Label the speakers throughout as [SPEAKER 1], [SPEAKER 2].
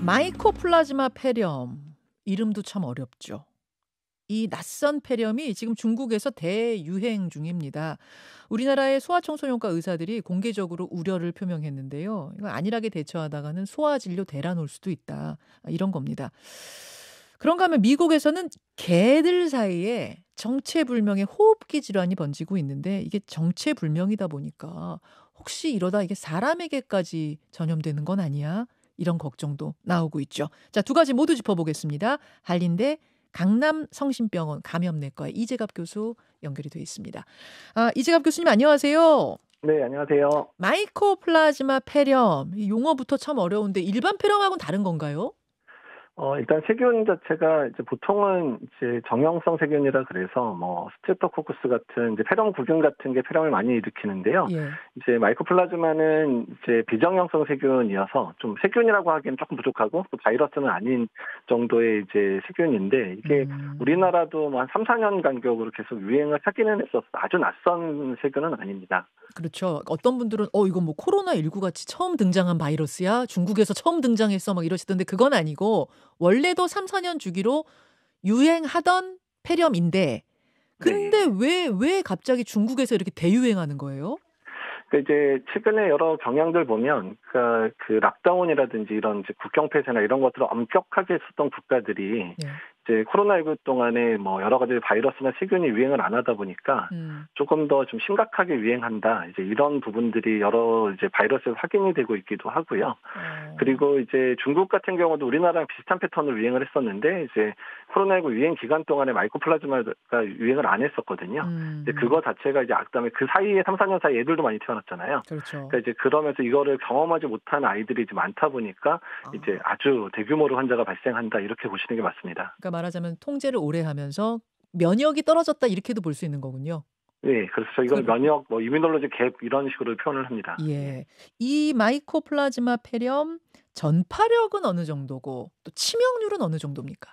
[SPEAKER 1] 마이코플라즈마 폐렴. 이름도 참 어렵죠. 이 낯선 폐렴이 지금 중국에서 대유행 중입니다. 우리나라의 소아청소년과 의사들이 공개적으로 우려를 표명했는데요. 이거 안일하게 대처하다가는 소아진료 대란 올 수도 있다. 이런 겁니다. 그런가 하면 미국에서는 개들 사이에 정체불명의 호흡기 질환이 번지고 있는데 이게 정체불명이다 보니까 혹시 이러다 이게 사람에게까지 전염되는 건 아니야? 이런 걱정도 나오고 있죠. 자, 두 가지 모두 짚어보겠습니다. 한림대 강남성심병원 감염내과 이재갑 교수 연결이 되어 있습니다. 이재갑 교수님 안녕하세요.
[SPEAKER 2] 네, 안녕하세요.
[SPEAKER 1] 마이코플라즈마 폐렴, 이 용어부터 참 어려운데 일반 폐렴하고는 다른 건가요?
[SPEAKER 2] 일단 세균 자체가 이제 보통은 이제 정형성 세균이라 그래서 스트레프토코커스 같은 이제 폐렴구균 같은 게 폐렴을 많이 일으키는데요.
[SPEAKER 1] 예.
[SPEAKER 2] 이제 마이코플라즈마는 이제 비정형성 세균이어서 좀 세균이라고 하기엔 조금 부족하고 또 바이러스는 아닌 정도의 이제 세균인데 이게 우리나라도 한 3, 4년 간격으로 계속 유행을 하기는 했어서 아주 낯선 세균은 아닙니다.
[SPEAKER 1] 그렇죠. 어떤 분들은 이거 뭐 코로나19 같이 처음 등장한 바이러스야? 중국에서 처음 등장했어? 막 이러시던데 그건 아니고 원래도 3, 4년 주기로 유행하던 폐렴인데 근데
[SPEAKER 2] 네.
[SPEAKER 1] 왜 갑자기 중국에서 이렇게 대유행하는 거예요?
[SPEAKER 2] 이제 최근에 여러 경향들 보면 그 락다운이라든지 이런 이제 국경 폐쇄나 이런 것들을 엄격하게 했었던 국가들이
[SPEAKER 1] 네.
[SPEAKER 2] 이제 코로나19 동안에 여러 가지 바이러스나 세균이 유행을 안 하다 보니까 조금 더 좀 심각하게 유행한다. 이제 이런 부분들이 여러 이제 바이러스에서 확인이 되고 있기도 하고요. 그리고 이제 중국 같은 경우도 우리나라랑 비슷한 패턴으로 유행을 했었는데 이제 코로나19 유행 기간 동안에 마이코플라즈마가 유행을 안 했었거든요. 이제 그거 자체가 이제 그다음에 그 사이에 3, 4년 사이에 애들도 많이 태어났잖아요.
[SPEAKER 1] 그렇죠.
[SPEAKER 2] 그러니까 이제 그러면서 이거를 경험하지 못한 아이들이 이제 많다 보니까 이제 아주 대규모로 환자가 발생한다 이렇게 보시는 게 맞습니다.
[SPEAKER 1] 그러니까 말하자면 통제를 오래 하면서 면역이 떨어졌다 이렇게도 볼 수 있는 거군요.
[SPEAKER 2] 네, 그래서 이걸 면역, 이뮤놀로지 갭 이런 식으로 표현을 합니다.
[SPEAKER 1] 예. 이 마이코플라즈마 폐렴 전파력은 어느 정도고 또 치명률은 어느 정도입니까?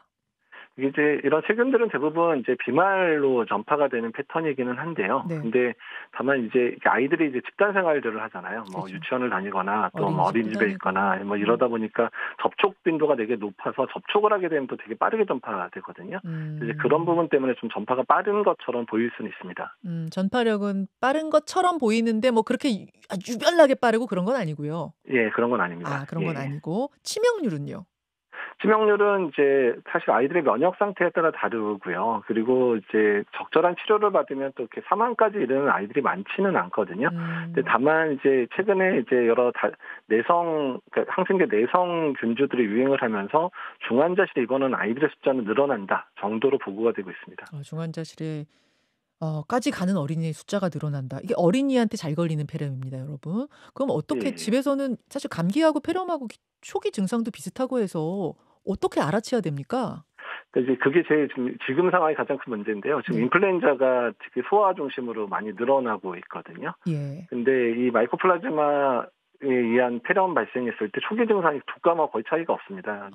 [SPEAKER 2] 이제 이런 세균들은 대부분 이제 비말로 전파가 되는 패턴이기는 한데요.
[SPEAKER 1] 네.
[SPEAKER 2] 근데 다만 이제 아이들이 이제 집단 생활들을 하잖아요.
[SPEAKER 1] 그렇죠.
[SPEAKER 2] 유치원을 다니거나 또
[SPEAKER 1] 어린이집도
[SPEAKER 2] 어린이집에
[SPEAKER 1] 다니고.
[SPEAKER 2] 있거나 이러다 보니까 접촉 빈도가 되게 높아서 접촉을 하게 되면 또 되게 빠르게 전파되거든요. 이제 그런 부분 때문에 좀 전파가 빠른 것처럼 보일 수는 있습니다.
[SPEAKER 1] 전파력은 빠른 것처럼 보이는데 뭐 그렇게 유별나게 빠르고 그런 건 아니고요.
[SPEAKER 2] 예, 그런 건 아닙니다.
[SPEAKER 1] 그런 건
[SPEAKER 2] 예.
[SPEAKER 1] 아니고 치명률은요?
[SPEAKER 2] 치명률은 이제 사실 아이들의 면역 상태에 따라 다르고요. 그리고 이제 적절한 치료를 받으면 또 이렇게 사망까지 이르는 아이들이 많지는 않거든요. 근데 다만 이제 최근에 이제 여러 그러니까 항생제 내성 균주들이 유행을 하면서 중환자실에 입원하는 아이들의 숫자는 늘어난다 정도로 보고가 되고 있습니다.
[SPEAKER 1] 중환자실에 까지 가는 어린이의 숫자가 늘어난다. 이게 어린이한테 잘 걸리는 폐렴입니다, 여러분. 그럼 어떻게
[SPEAKER 2] 예.
[SPEAKER 1] 집에서는 사실 감기하고 폐렴하고 초기 증상도 비슷하고 해서 어떻게 알아채야 됩니까?
[SPEAKER 2] 이제 그게 제일 지금 상황이 가장 큰 문제인데요. 지금
[SPEAKER 1] 네.
[SPEAKER 2] 인플루엔자가 특히 소아 중심으로 많이 늘어나고 있거든요.
[SPEAKER 1] 예.
[SPEAKER 2] 근데 이 마이코플라즈마에 의한 폐렴 발생했을 때 초기 증상이 독감하고 거의 차이가 없습니다.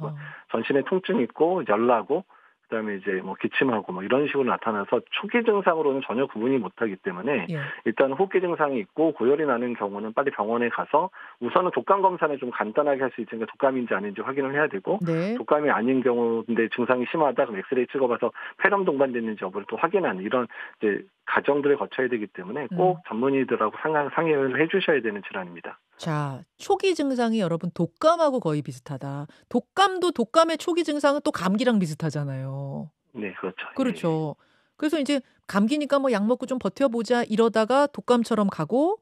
[SPEAKER 2] 전신에 통증이 있고 열나고 그다음에 이제 기침하고 이런 식으로 나타나서 초기 증상으로는 전혀 구분이 못하기 때문에
[SPEAKER 1] 예.
[SPEAKER 2] 일단 호흡기 증상이 있고 고열이 나는 경우는 빨리 병원에 가서 우선은 독감 검사는 좀 간단하게 할 수 있으니까 독감인지 아닌지 확인을 해야 되고
[SPEAKER 1] 네.
[SPEAKER 2] 독감이 아닌 경우인데 증상이 심하다 그럼 엑스레이 찍어봐서 폐렴 동반됐는지 여부를 또 확인하는 이런 이제 과정들을 거쳐야 되기 때문에 꼭 전문의들하고 상의를 해주셔야 되는 질환입니다.
[SPEAKER 1] 자, 초기 증상이 여러분 독감하고 거의 비슷하다. 독감도 독감의 초기 증상은 또 감기랑 비슷하잖아요.
[SPEAKER 2] 네, 그렇죠.
[SPEAKER 1] 그렇죠. 그래서 이제 감기니까 약 먹고 좀 버텨보자 이러다가 독감처럼 가고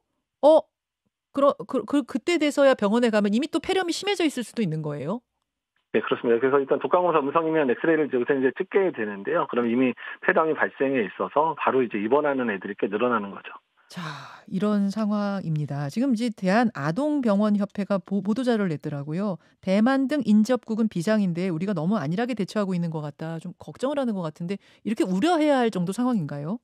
[SPEAKER 1] 그때 돼서야 병원에 가면 이미 또 폐렴이 심해져 있을 수도 있는 거예요?
[SPEAKER 2] 네, 그렇습니다. 그래서 일단 독감 검사 음성이면 엑스레이를 우선 이제 찍게 되는데요. 그럼 이미 폐렴이 발생해 있어서 바로 이제 입원하는 애들이 꽤 늘어나는 거죠.
[SPEAKER 1] 자, 이런 상황입니다. 지금 이제 대한아동병원협회가 보도자료를 냈더라고요. 대만 등 인접국은 비상인데 우리가 너무 안일하게 대처하고 있는 것 같다. 좀 걱정을 하는 것 같은데 이렇게 우려해야 할 정도 상황인가요?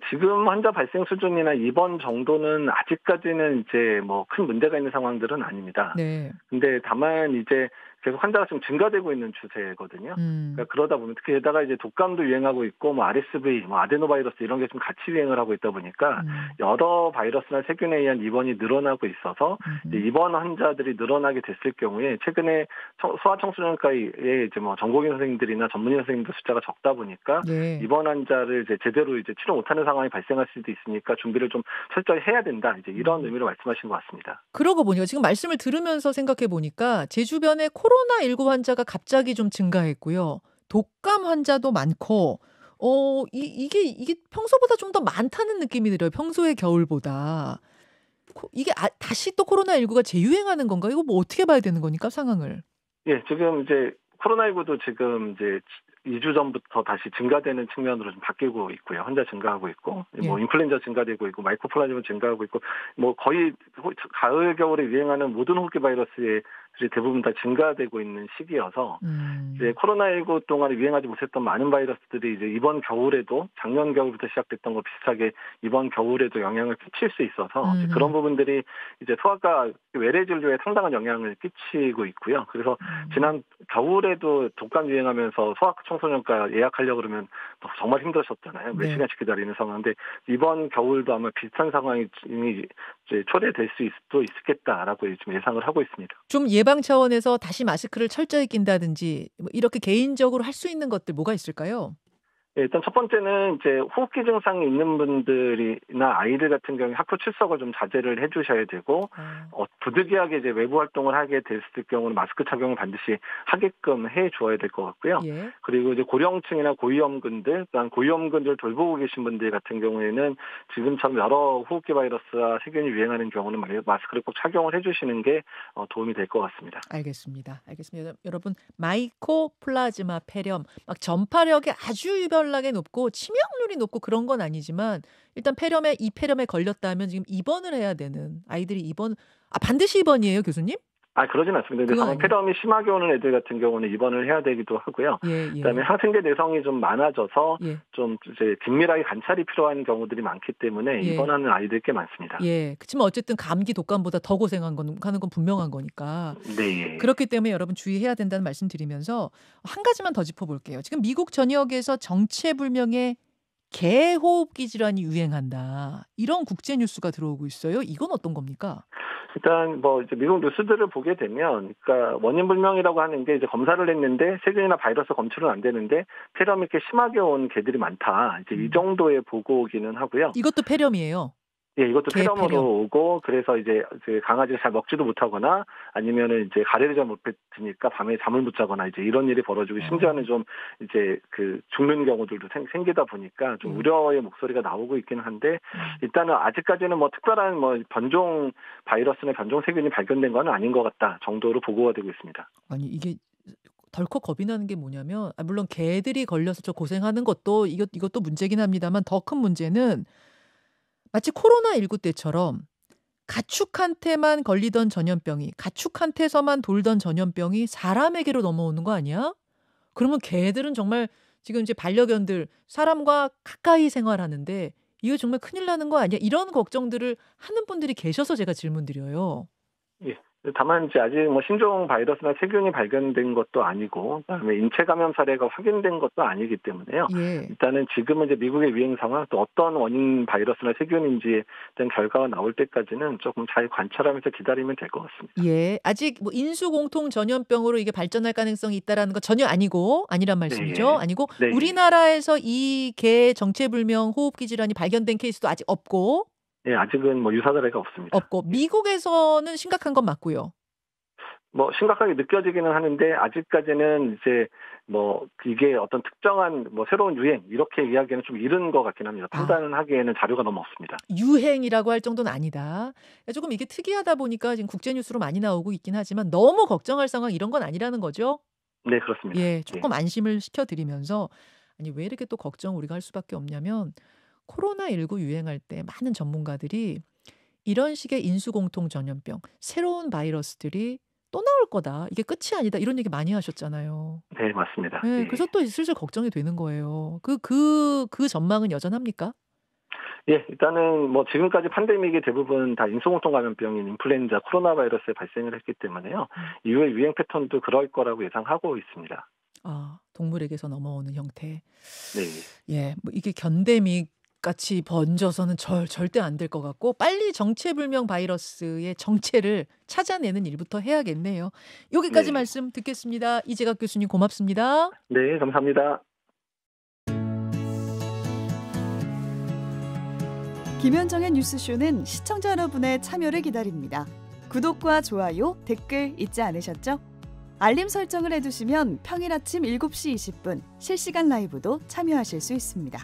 [SPEAKER 2] 지금 환자 발생 수준이나 입원 정도는 아직까지는 이제 큰 문제가 있는 상황들은 아닙니다.
[SPEAKER 1] 네.
[SPEAKER 2] 근데 다만 이제 계속 환자가 좀 증가되고 있는 추세거든요. 그러니까 그러다 보면 특히 게다가 이제 독감도 유행하고 있고 뭐 RSV, 뭐 아데노바이러스 이런 게 좀 같이 유행을 하고 있다 보니까 여러 바이러스나 세균에 의한 입원이 늘어나고 있어서 이제 입원 환자들이 늘어나게 됐을 경우에 최근에 소아청소년과에 이제 뭐 전공의 선생님들이나 전문의 선생님들 숫자가 적다 보니까
[SPEAKER 1] 네.
[SPEAKER 2] 입원 환자를 이제 제대로 이제 치료 못하는 상황이 발생할 수도 있으니까 준비를 좀 철저히 해야 된다. 이제 이런 의미로 말씀하신 것 같습니다.
[SPEAKER 1] 그러고 보니까 지금 말씀을 들으면서 생각해 보니까 제 주변에 코로나19 환자가 갑자기 좀 증가했고요. 독감 환자도 많고, 이게 평소보다 좀 더 많다는 느낌이 들어요. 평소의 겨울보다. 이게 다시 또 코로나19가 재유행하는 건가? 이거 뭐 어떻게 봐야 되는 거니까 상황을?
[SPEAKER 2] 예, 지금 이제 코로나19도 지금 이제 2주 전부터 다시 증가되는 측면으로 좀 바뀌고 있고요. 환자 증가하고 있고, 뭐 인플루엔자 증가되고 있고, 마이크로플라즈마 증가하고 있고, 뭐 거의 가을 겨울에 유행하는 모든 호흡기 바이러스의 대부분 다 증가되고 있는 시기여서 이제 코로나19 동안에 유행하지 못했던 많은 바이러스들이 이제 이번 겨울에도 작년 겨울부터 시작됐던 거 비슷하게 이번 겨울에도 영향을 끼칠 수 있어서 그런 부분들이 이제 소아과 외래 진료에 상당한 영향을 끼치고 있고요. 그래서 지난 겨울에도 독감 유행하면서 소아과 청소년과 예약하려고 그러면 정말 힘들었었잖아요. 몇 시간씩 기다리는 상황인데 이번 겨울도 아마 비슷한 상황이 이제 초래될 수도 있겠다라고 좀 예상을 하고 있습니다.
[SPEAKER 1] 좀 예방 차원에서 다시 마스크를 철저히 낀다든지 뭐 이렇게 개인적으로 할 수 있는 것들 뭐가 있을까요?
[SPEAKER 2] 네, 일단 첫 번째는 이제 호흡기 증상이 있는 분들이나 아이들 같은 경우에 학교 출석을 좀 자제를 해주셔야 되고 부득이하게 이제 외부 활동을 하게 됐을 경우는 마스크 착용을 반드시 하게끔 해 주어야 될 것 같고요.
[SPEAKER 1] 예.
[SPEAKER 2] 그리고 이제 고령층이나 고위험군들, 또한 고위험군들 돌보고 계신 분들 같은 경우에는 지금처럼 여러 호흡기 바이러스와 세균이 유행하는 경우는 마스크를 꼭 착용을 해주시는 게 도움이 될 것 같습니다.
[SPEAKER 1] 알겠습니다. 여러분 마이코플라즈마 폐렴 막 전파력이 아주 유별나게 높고 치명률이 높고 그런 건 아니지만 일단 이 폐렴에 걸렸다면 지금 입원을 해야 되는 아이들이 반드시 입원이에요, 교수님?
[SPEAKER 2] 그러진 않습니다. 근데 다만 폐렴이 심하게 오는 애들 같은 경우는 입원을 해야 되기도 하고요. 그다음에 항생제 내성이 좀 많아져서 좀 이제 긴밀하게 관찰이 필요한 경우들이 많기 때문에 입원하는 아이들 꽤 많습니다.
[SPEAKER 1] 예. 그렇지만 어쨌든 감기 독감보다 더 하는 건 분명한 거니까.
[SPEAKER 2] 네.
[SPEAKER 1] 그렇기 때문에 여러분 주의해야 된다는 말씀 드리면서 한 가지만 더 짚어볼게요. 지금 미국 전역에서 정체불명의 개호흡기 질환이 유행한다. 이런 국제 뉴스가 들어오고 있어요. 이건 어떤 겁니까?
[SPEAKER 2] 일단 뭐 이제 미국 뉴스들을 보게 되면, 그러니까 원인 불명이라고 하는 게 이제 검사를 했는데 세균이나 바이러스 검출은 안 되는데 폐렴이 이렇게 심하게 온 개들이 많다. 이제 이 정도의 보고기는 하고요.
[SPEAKER 1] 이것도 폐렴이에요.
[SPEAKER 2] 예, 이것도 폐렴으로 오고, 그래서 이제 강아지가 잘 먹지도 못하거나 아니면은 이제 가래를 잘 못 뱉으니까 밤에 잠을 못 자거나 이제 이런 일이 벌어지고 심지어는 좀 이제 죽는 경우들도 생기다 보니까 좀 우려의 목소리가 나오고 있기는 한데 일단은 아직까지는 뭐 특별한 뭐 변종 바이러스나 변종 세균이 발견된 건 아닌 것 같다 정도로 보고가 되고 있습니다.
[SPEAKER 1] 아니 이게 덜컥 겁이 나는 게 뭐냐면 물론 개들이 걸려서 저 고생하는 것도 이것도 문제긴 합니다만 더 큰 문제는 마치 코로나19 때처럼 가축한테만 걸리던 전염병이 가축한테서만 돌던 전염병이 사람에게로 넘어오는 거 아니야? 그러면 개들은 정말 지금 이제 반려견들 사람과 가까이 생활하는데 이거 정말 큰일 나는 거 아니야? 이런 걱정들을 하는 분들이 계셔서 제가 질문드려요.
[SPEAKER 2] 예. 다만 이제 아직 뭐 신종 바이러스나 세균이 발견된 것도 아니고 그다음에 인체 감염 사례가 확인된 것도 아니기 때문에요. 일단은 지금은 이제 미국의 유행 상황 또 어떤 원인 바이러스나 세균인지에 대한 결과가 나올 때까지는 조금 잘 관찰하면서 기다리면 될 것 같습니다.
[SPEAKER 1] 예, 아직 뭐 인수 공통 전염병으로 이게 발전할 가능성이 있다라는 거 전혀 아니란 말씀이죠.
[SPEAKER 2] 네.
[SPEAKER 1] 아니고
[SPEAKER 2] 네.
[SPEAKER 1] 우리나라에서 이 개 정체불명 호흡기 질환이 발견된 케이스도 아직 없고.
[SPEAKER 2] 네, 아직은 뭐 유사 사례가 없습니다.
[SPEAKER 1] 없고 미국에서는 심각한 건 맞고요.
[SPEAKER 2] 뭐 심각하게 느껴지기는 하는데 아직까지는 이제 뭐 이게 어떤 특정한 뭐 새로운 유행 이렇게 이야기는 좀 이른 것 같긴 합니다. 판단을 하기에는 자료가 너무 없습니다.
[SPEAKER 1] 유행이라고 할 정도는 아니다. 조금 이게 특이하다 보니까 지금 국제 뉴스로 많이 나오고 있긴 하지만 너무 걱정할 상황 이런 건 아니라는 거죠?
[SPEAKER 2] 네, 그렇습니다.
[SPEAKER 1] 예, 조금 안심을 시켜드리면서 아니 왜 이렇게 또 걱정 우리가 할 수밖에 없냐면 코로나19 유행할 때 많은 전문가들이 이런 식의 인수공통 전염병, 새로운 바이러스들이 또 나올 거다. 이게 끝이 아니다. 이런 얘기 많이 하셨잖아요.
[SPEAKER 2] 네, 맞습니다.
[SPEAKER 1] 네, 그래서 또 슬슬 걱정이 되는 거예요. 그 전망은 여전합니까?
[SPEAKER 2] 예, 일단은 뭐 지금까지 팬데믹이 대부분 다 인수공통 감염병인 인플루엔자, 코로나 바이러스에 발생을 했기 때문에요. 이후에 유행 패턴도 그럴 거라고 예상하고 있습니다.
[SPEAKER 1] 아, 동물에게서 넘어오는 형태.
[SPEAKER 2] 네.
[SPEAKER 1] 예, 뭐 이게 견데믹 같이 번져서는 절대 안 될 것 같고 빨리 정체불명 바이러스의 정체를 찾아내는 일부터 해야겠네요. 여기까지
[SPEAKER 2] 네.
[SPEAKER 1] 말씀 듣겠습니다. 이재갑 교수님 고맙습니다.
[SPEAKER 2] 네, 감사합니다.
[SPEAKER 3] 김현정의 뉴스쇼는 시청자 여러분의 참여를 기다립니다. 구독과 좋아요, 댓글 잊지 않으셨죠? 알림 설정을 해두시면 평일 아침 7시 20분 실시간 라이브도 참여하실 수 있습니다.